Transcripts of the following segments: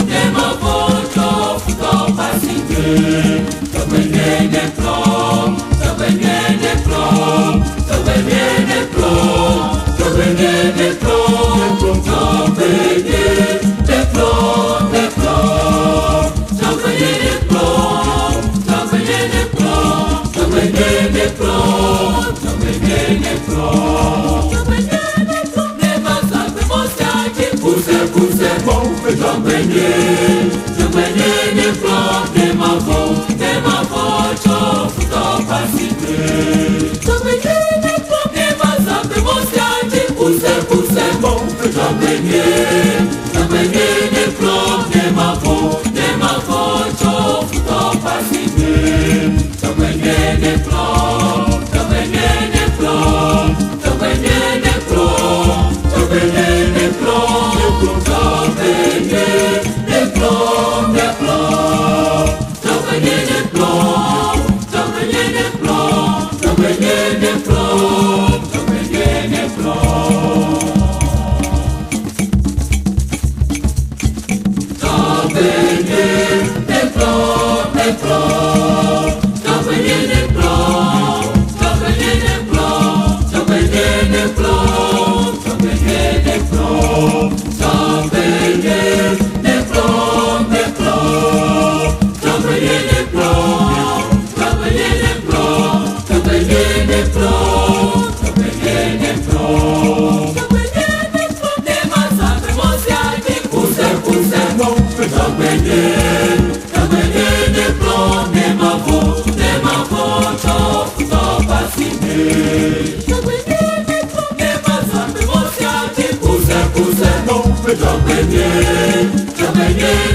nie ma poczów, to pasity. To będzie nie prom, to będzie nie prom, to będzie nie prom, to będzie nie prom, to będzie nie prom, nie prom, to będzie nie prom, to będzie nie prom, to będzie nie prom, to będzie nie prom, to będzie nie prom. Nie ma zakry mostiaci, kuse, mąpy, to będzie nie prom, nie ma woł, nie ma poczów, to pasity. To będzie nie prom, nie ma zakry mostiaci, kuse, mąpy, to będzie nie prom, nie ma woł, nie ma poczów, to pasity. To będzie nie prom, to będzie nie prom, to będzie nie prom, to będzie nie prom, to będzie nie prom, nie prom, to będzie nie prom, to będzie nie prom, to będzie nie prom, to będzie nie prom. To będzie nie prom, nie prom, to będzie nie prom, to będzie nie prom, to będzie nie prom, to będzie nie prom, to będzie nie prom, nie prom, to będzie nie prom, to będzie nie prom, to będzie nie prom, to będzie nie prom, to będzie nie prom. Nie ma zakry mostiaci, kuse, mąpy, to będzie nie prom, nie ma woł, nie ma poczów, to pasity. To będzie nie prom, nie ma zakry mostiaci, kuse, mąpy, to będzie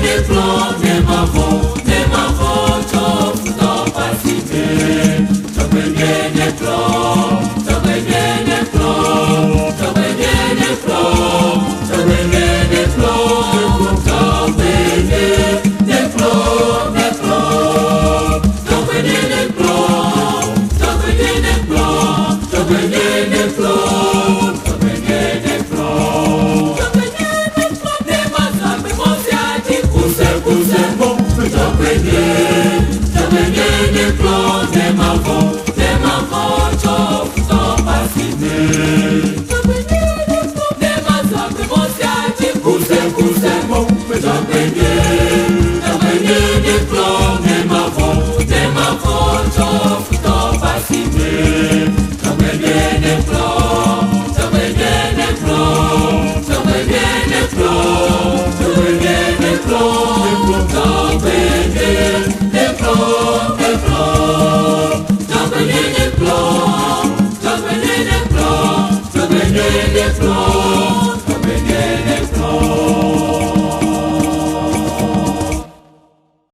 nie prom, nie ma woł, nie ma poczów, to pasity. To będzie nie prom, to będzie nie prom, to będzie nie prom, to będzie nie prom, to będzie nie prom, nie prom, to będzie nie prom, to będzie nie prom, to będzie nie prom, to będzie nie prom, to będzie nie prom. Nie ma zakry mostiaci, kuse, mąpy, to będzie nie prom, nie ma woł, nie ma poczów, to pasity. To będzie nie prom, nie ma zakry mostiaci, kuse, mąpy, to będzie nie prom, nie ma woł, nie ma poczów, to pasity. To będzie nie prom, to będzie nie prom, to będzie nie prom, to będzie nie prom.